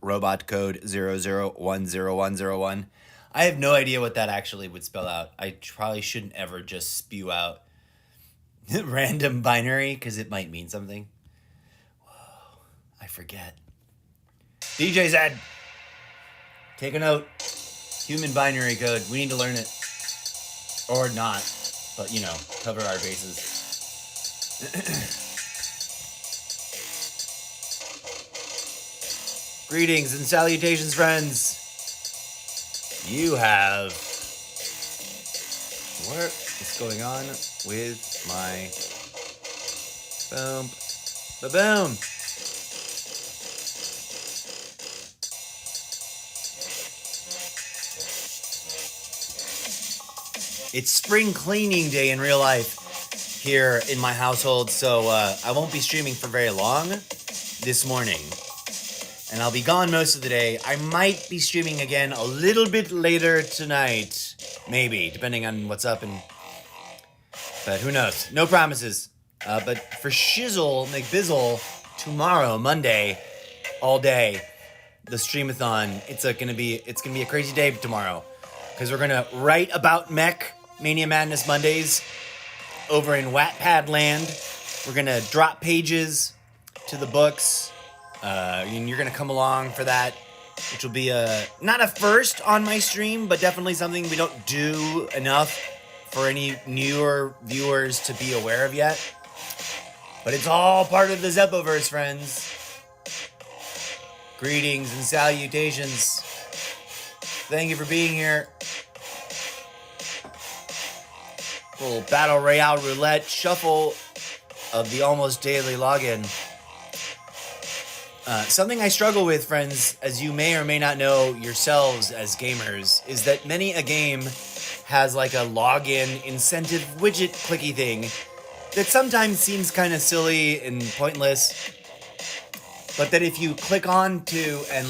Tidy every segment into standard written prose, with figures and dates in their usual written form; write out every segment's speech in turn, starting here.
Robot code 0010101. I have no idea what that actually would spell out. I probably shouldn't ever just spew out random binary because it might mean something. Whoa, I forget. DJ Zed, take a note. Human binary code. We need to learn it. Or not. But, cover our bases. Greetings and salutations, friends. You have... What is going on with my... Boom. Ba-boom. It's spring cleaning day in real life here in my household, so I won't be streaming for very long this morning. And I'll be gone most of the day. I might be streaming again a little bit later tonight. Maybe, depending on what's up. But who knows? No promises. But for Shizzle McBizzle, tomorrow, Monday, all day, the streamathon, it's gonna be a crazy day tomorrow. Because we're gonna write about mech Mania Madness Mondays over in Wattpad land. We're gonna drop pages to the books. And you're gonna come along for that, which will be not a first on my stream, but definitely something we don't do enough for any newer viewers to be aware of yet. But it's all part of the Zeppoverse, friends. Greetings and salutations. Thank you for being here. Little Battle Royale Roulette shuffle of the almost daily login. Something I struggle with, friends, as you may or may not know yourselves as gamers, is that many a game has like a login incentive widget clicky thing that sometimes seems kind of silly and pointless, but that if you click on to and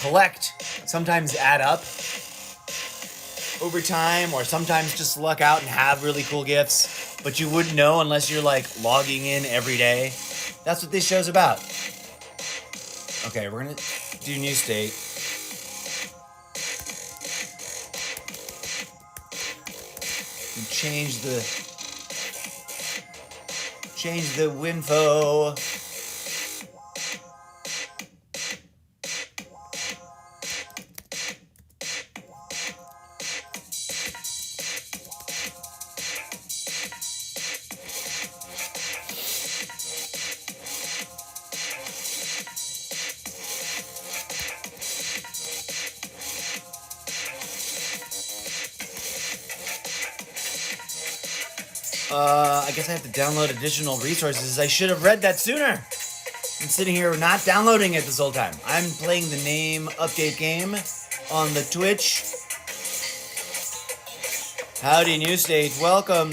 collect, sometimes add up over time, or sometimes just luck out and have really cool gifts, but you wouldn't know unless you're logging in every day. That's what this show's about. Okay, we're gonna do new state. Change the winfo. I guess I have to download additional resources. I should have read that sooner. I'm sitting here not downloading it this whole time. I'm playing the name update game on the Twitch. Howdy, New State. Welcome.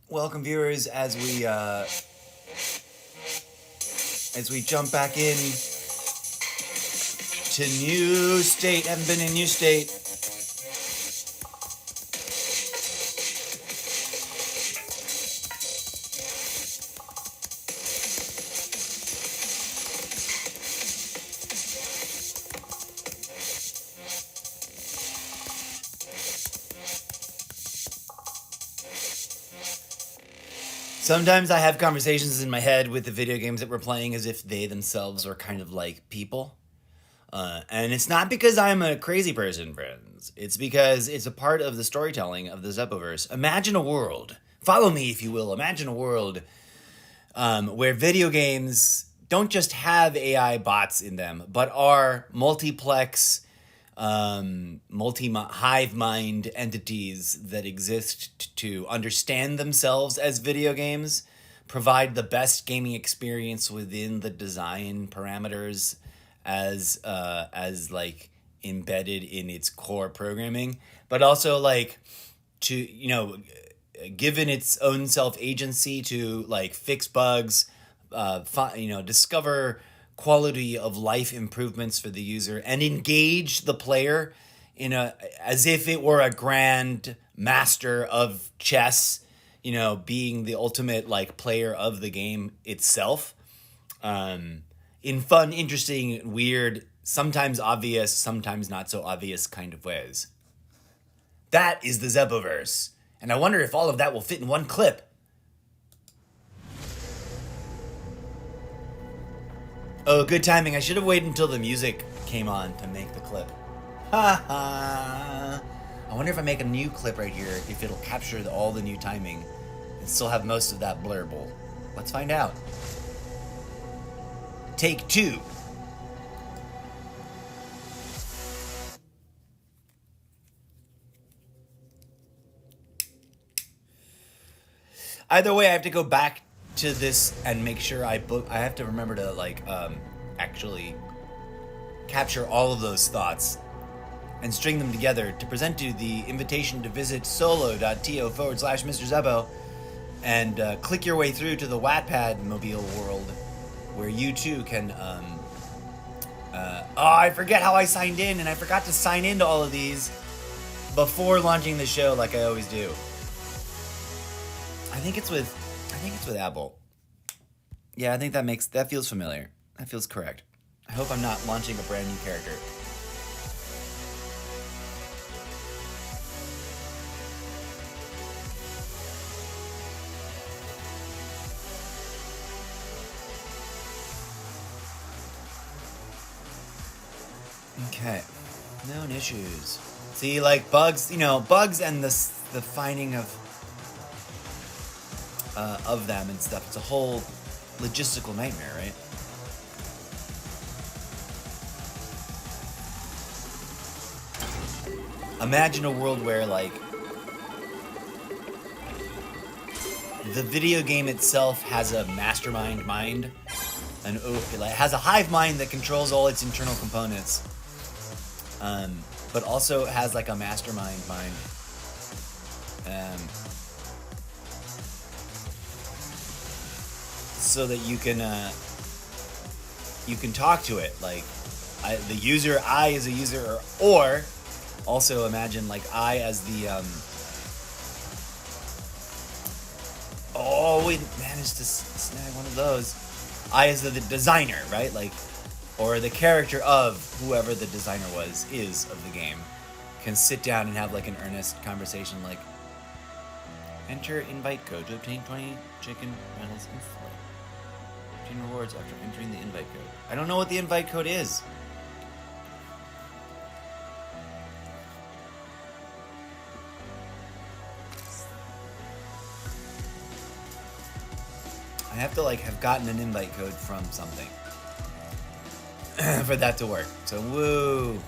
Welcome, viewers, as we jump back in to New State. Haven't been in New State. Sometimes I have conversations in my head with the video games that we're playing as if they themselves are kind of like people. And it's not because I'm a crazy person, friends. It's because it's a part of the storytelling of the Zeppoverse. Imagine a world, follow me if you will, imagine a world where video games don't just have AI bots in them, but are multiplex, hive mind entities that exist to understand themselves as video games, provide the best gaming experience within the design parameters as embedded in its core programming, but also given its own self agency to fix bugs, discover quality of life improvements for the user and engage the player as if it were a grand master of chess, being the ultimate like player of the game itself. In fun, interesting, weird, sometimes obvious, sometimes not so obvious kind of ways. That is the Zeboverse. And I wonder if all of that will fit in one clip. Oh, good timing. I should have waited until the music came on to make the clip. Ha ha. I wonder if I make a new clip right here, if it'll capture all the new timing and still have most of that blurble. Let's find out. Take 2. Either way, I have to go back to this and make sure I have to remember to actually capture all of those thoughts and string them together to present to the invitation to visit solo.to/Mr. Zebo and click your way through to the Wattpad mobile world where you too can I forget how I signed in, and I forgot to sign into all of these before launching the show like I always do. I think it's with Apple. Yeah, I think that feels familiar. That feels correct. I hope I'm not launching a brand new character. Okay. Known issues. See, like bugs, bugs and the finding of them and stuff. It's a whole logistical nightmare, right? Imagine a world where, like, the video game itself has a mastermind mind, and it has a hive mind that controls all its internal components, but also has like a mastermind mind. So that you can talk to it, like I as a user, or also imagine like I as the managed to snag one of those. I as the designer, right? Like, or the character of whoever the designer is of the game, can sit down and have like an earnest conversation, like, enter invite code to obtain 20 chicken rentals instantly. Obtain rewards after entering the invite code. I don't know what the invite code is. I have to like have gotten an invite code from something for that to work. So woo.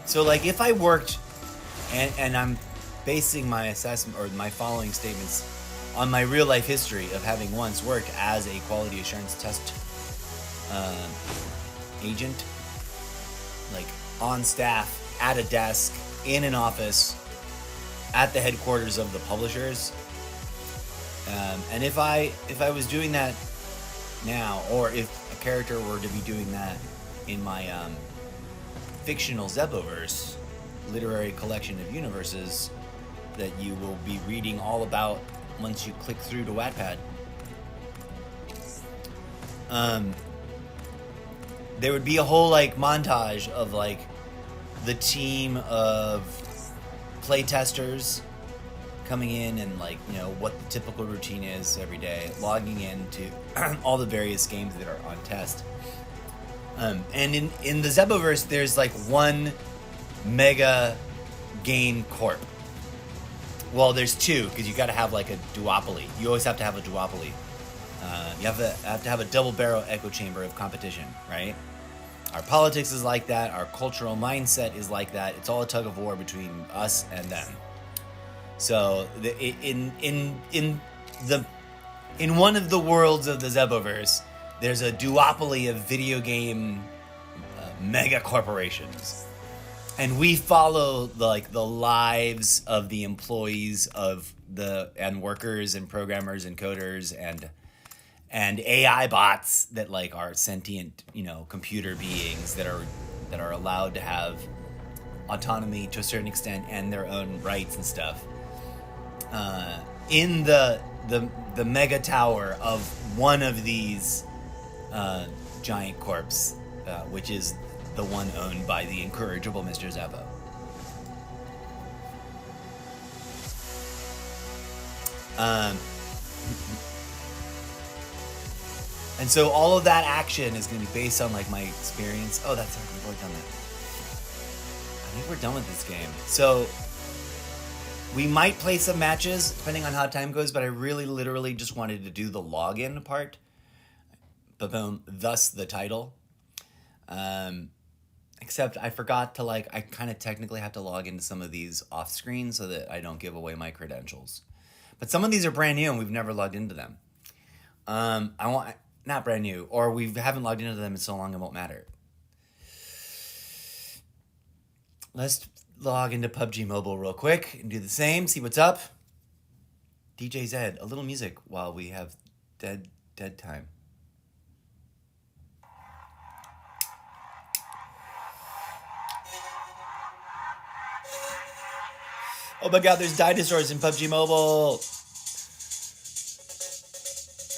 So like if I worked and I'm basing my assessment or my following statements on my real life history of having once worked as a quality assurance test agent, like on staff, at a desk, in an office, at the headquarters of the publishers. And if I was doing that now, or if a character were to be doing that in my fictional Zeboverse, literary collection of universes that you will be reading all about once you click through to Wattpad, there would be a whole like montage of like the team of playtesters coming in and like, what the typical routine is every day, logging into all the various games that are on test. And in the Zeboverse, there's like one mega game corp. Well, there's two, because you got to have like a duopoly. You always have to have a duopoly. You have to have a double barrel echo chamber of competition, right? Our politics is like that. Our cultural mindset is like that. It's all a tug of war between us and them. So in one of the worlds of the Zeboverse, there's a duopoly of video game mega corporations. And we follow the lives of the employees and workers and programmers and coders and AI bots that are sentient, computer beings that are allowed to have autonomy to a certain extent and their own rights and stuff. In the mega tower of one of these giant corps, which is the one owned by the incorrigible Mr. Zeppo. And so all of that action is going to be based on my experience. Oh, that's right. We've already done that. I think we're done with this game. So we might play some matches depending on how time goes, but I really literally just wanted to do the login part. Boom, thus the title. Except I forgot to I kind of technically have to log into some of these off screen so that I don't give away my credentials. But some of these are brand new and we've never logged into them. Not brand new, or we haven't logged into them in so long it won't matter. Let's log into PUBG Mobile real quick and do the same, see what's up. DJ Zed, a little music while we have dead time. Oh my god, there's dinosaurs in PUBG Mobile.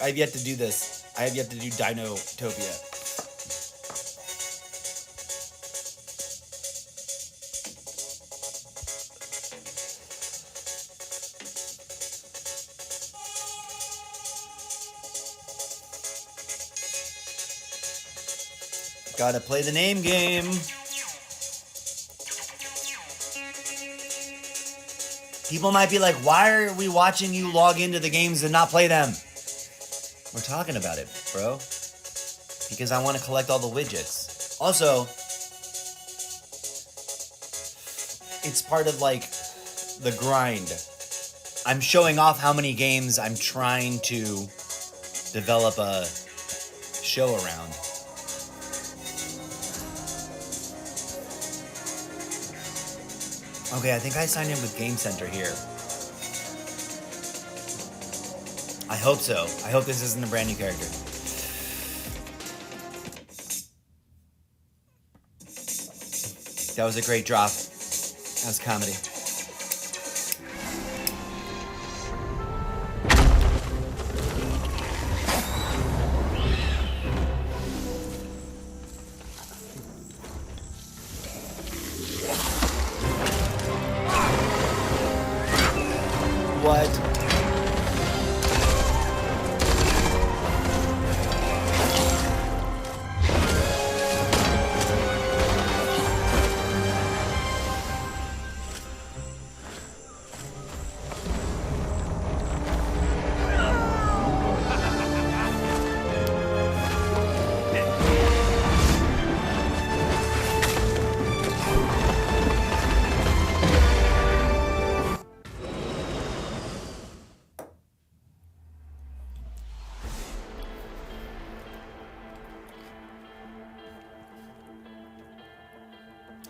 I have yet to do this. I have yet to do Dinotopia. Gotta play the name game. People might be like, why are we watching you log into the games and not play them? We're talking about it, bro. Because I want to collect all the widgets. Also, it's part of the grind. I'm showing off how many games I'm trying to develop a show around. Okay, I think I signed in with Game Center here. I hope so. I hope this isn't a brand new character. That was a great drop. That was comedy. What?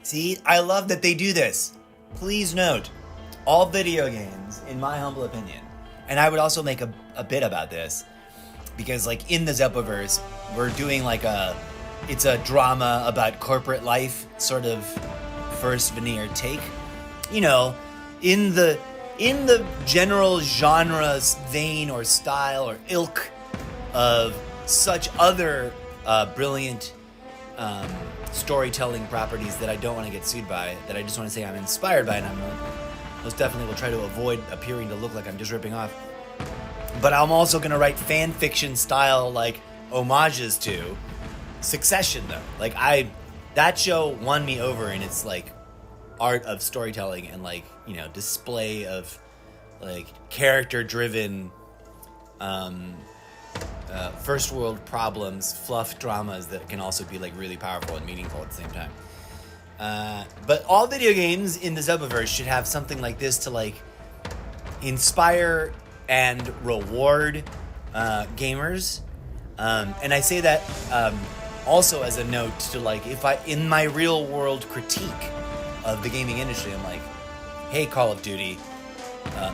See, I love that they do this. Please note, all video games, in my humble opinion, and I would also make a bit about this, because in the Zeppoverse, we're doing it's a drama about corporate life, sort of first veneer take. In the general genre vein or style or ilk of such other brilliant storytelling properties that I don't want to get sued by, that I just want to say I'm inspired by, and I'm most definitely will try to avoid appearing to look like I'm just ripping off. But I'm also going to write fan fiction style homages to Succession, though. That show won me over in its art of storytelling and display of character driven first world problems, fluff dramas that can also be really powerful and meaningful at the same time. But all video games in the Zeppoverse should have something like this to inspire and reward gamers. And I say that also as a note to if I in my real world critique of the gaming industry. I'm like, hey, Call of Duty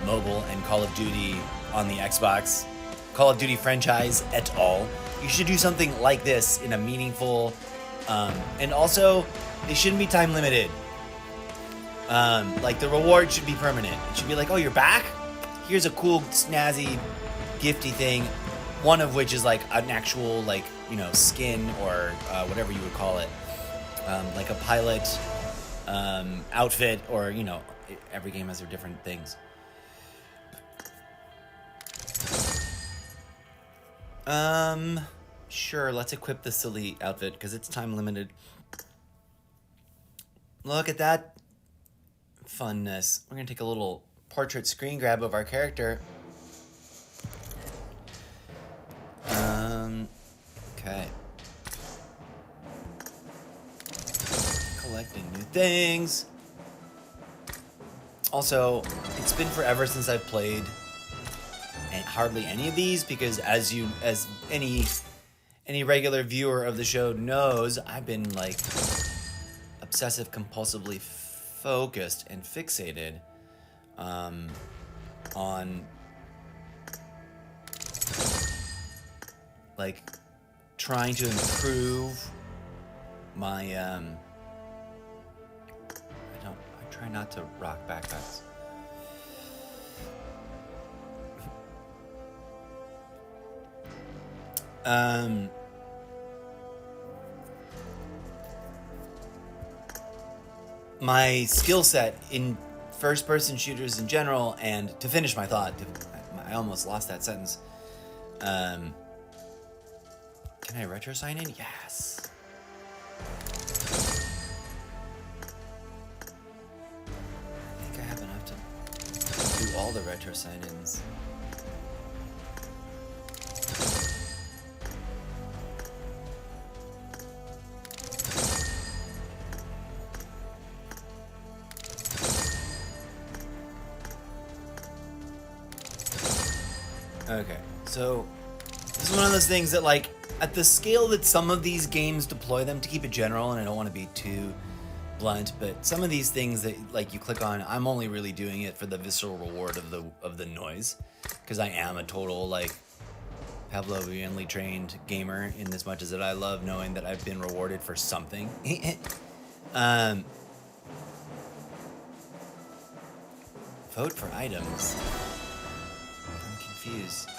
mobile and Call of Duty on the Xbox, Call of Duty franchise et al. You should do something like this in a meaningful, and also they shouldn't be time limited. Like the reward should be permanent. It should be like, oh, you're back? Here's a cool, snazzy, gifty thing. One of which is like an actual, like, you know, skin or whatever you would call it, like a pilot outfit, or, you know, every game has their different things. Sure, let's equip the silly outfit because it's time limited. Look at that funness. We're gonna take a little portrait screen grab of our character. Okay. Collecting new things. Also, it's been forever since I've played hardly any of these because, as any regular viewer of the show knows, I've been like obsessive compulsively focused and fixated on like trying to improve my I try not to rock backpacks. My skill set in first-person shooters in general, and to finish my thought, I almost lost that sentence. Can I retro sign in? Yes. I think I have enough to do all the retro sign-ins. Okay, so this is one of those things that, like, at the scale that some of these games deploy them, to keep it general, and I don't want to be too blunt, but some of these things that, like, you click on, I'm only really doing it for the visceral reward of the noise, because I am a total, like, Pavlovianly trained gamer in this much as that I love knowing that I've been rewarded for something. Vote for items. I'm confused.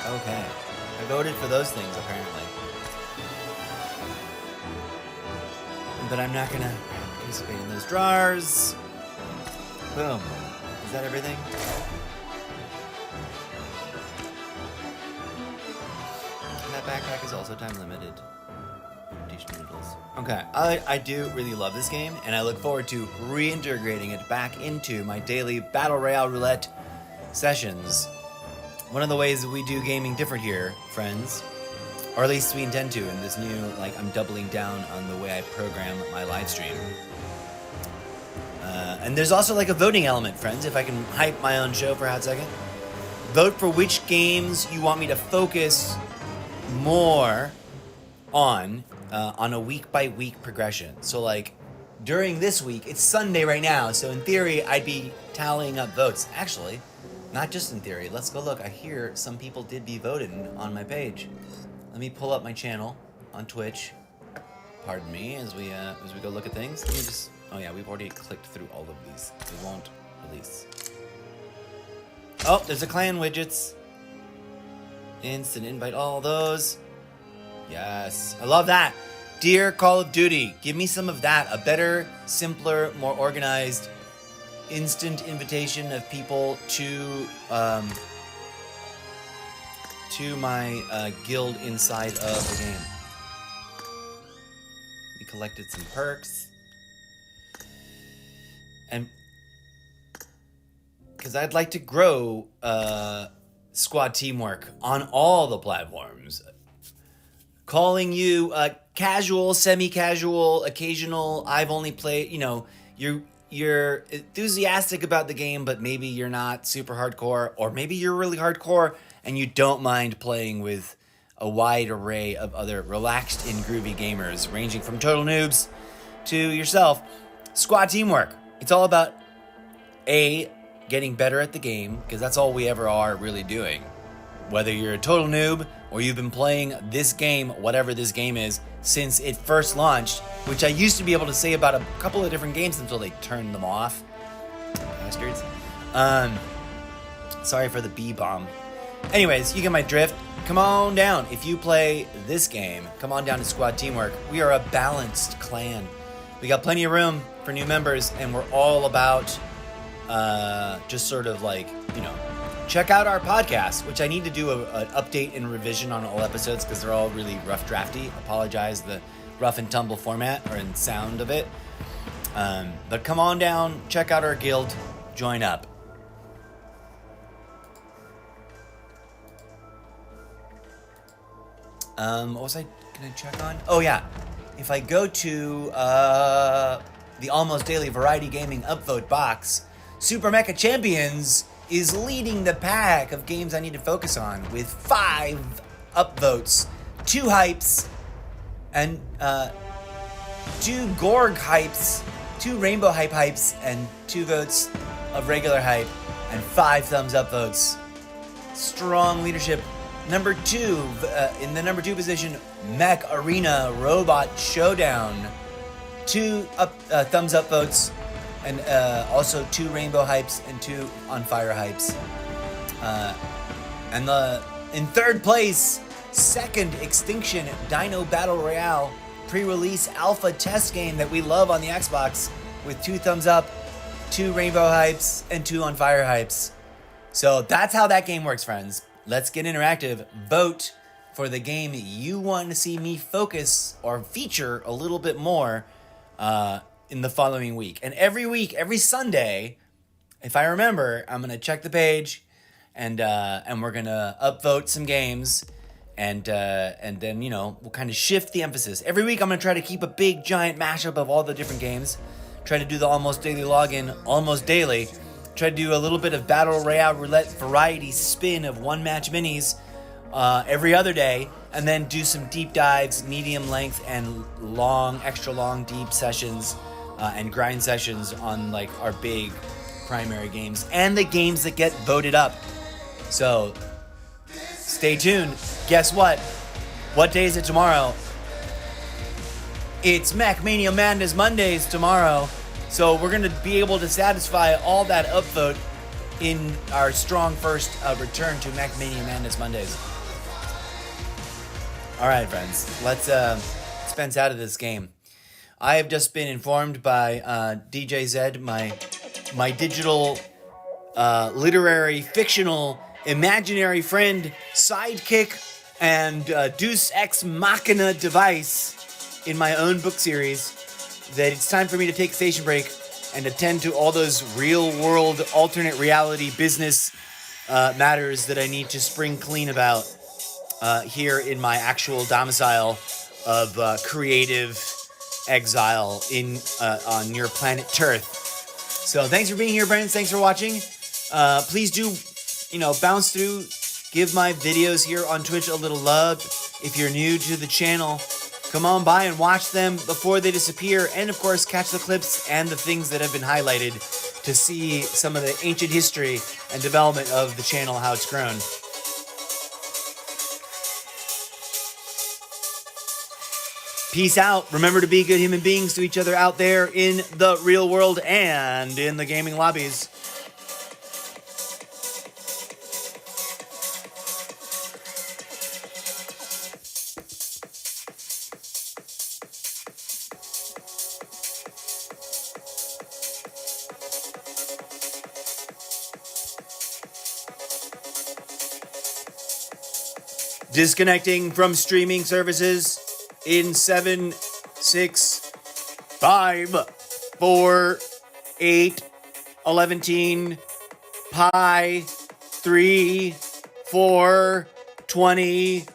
Okay. I voted for those things, apparently. But I'm not gonna participate in those drawers. Boom. Is that everything? And that backpack is also time limited. Dish noodles. Okay, I do really love this game, and I look forward to reintegrating it back into my daily Battle Royale Roulette sessions. One of the ways that we do gaming different here, friends, or at least we intend to in this new, like, I'm doubling down on the way I program my live stream. And there's also, like, a voting element, friends, if I can hype my own show for a hot second. Vote for which games you want me to focus more on a week-by-week progression. So, like, during this week, it's Sunday right now, so in theory, I'd be tallying up votes. Actually, not just in theory. Let's go look. I hear some people did be voted on my page. Let me pull up my channel on Twitch. Pardon me as we go look at things. Let me just. Oh yeah, we've already clicked through all of these. We won't release. Oh, there's a clan widgets. Instant invite all those. Yes, I love that. Dear Call of Duty, give me some of that. A better, simpler, more organized, instant invitation of people to my guild inside of the game. We collected some perks. And because I'd like to grow squad teamwork on all the platforms. calling you casual, semi-casual, occasional. I've only played, you're enthusiastic about the game, but maybe you're not super hardcore, or maybe you're really hardcore and you don't mind playing with a wide array of other relaxed and groovy gamers, ranging from total noobs to yourself. Squad teamwork. It's all about getting better at the game, because that's all we ever are really doing. Whether you're a total noob or you've been playing this game, whatever this game is, since it first launched, which I used to be able to say about a couple of different games until they turned them off. Bastards. Sorry for the B-bomb. Anyways, you get my drift. Come on down. If you play this game, come on down to Squad Teamwork. We are a balanced clan. We got plenty of room for new members, and we're all about just sort of like, check out our podcast, which I need to do an update and revision on all episodes because they're all really rough drafty. Apologize the rough and tumble format or in sound of it. But come on down, check out our guild, join up. What was I going to check on? Oh, yeah. If I go to the Almost Daily Variety Gaming Upvote box, Super Mecha Champions is leading the pack of games I need to focus on with 5 upvotes, 2 hypes, and 2 Gorg hypes, 2 Rainbow hypes, and 2 votes of regular hype, and 5 thumbs up votes. Strong leadership. Number 2, in the number 2 position, Mech Arena Robot Showdown. 2 thumbs up votes, and also 2 Rainbow hypes and 2 On Fire hypes. And in third place, second Extinction Dino Battle Royale pre-release alpha test game that we love on the Xbox with 2 thumbs up, 2 Rainbow hypes, and 2 On Fire hypes. So that's how that game works, friends. Let's get interactive. Vote for the game you want to see me focus or feature a little bit more in the following week. And every week, every Sunday, if I remember, I'm going to check the page and we're going to upvote some games and then, we'll kind of shift the emphasis. Every week, I'm going to try to keep a big, giant mashup of all the different games. Try to do the almost daily login almost daily. Try to do a little bit of Battle Royale Roulette variety spin of one-match minis every other day, and then do some deep dives, medium length and long, extra long, deep sessions and grind sessions on like our big primary games and the games that get voted up. So stay tuned. Guess what? What day is it tomorrow? It's Mac Mania Madness Mondays tomorrow. So we're going to be able to satisfy all that upvote in our strong first return to Mac Mania Madness Mondays. All right, friends, let's dispense out of this game. I have just been informed by DJ Zed, my digital, literary, fictional, imaginary friend, sidekick, and Deus Ex Machina device in my own book series, that it's time for me to take a station break and attend to all those real-world, alternate reality business matters that I need to spring clean about here in my actual domicile of creative exile on your planet Turth. So thanks for being here, friends. Thanks for watching. Please do, bounce through, give my videos here on Twitch a little love. If you're new to the channel, come on by and watch them before they disappear, and of course catch the clips and the things that have been highlighted to see some of the ancient history and development of the channel, how it's grown. Peace out. Remember to be good human beings to each other out there in the real world and in the gaming lobbies. Disconnecting from streaming services in 7, 6, 5, 4, 8, 11, pi, 3, 4, 20,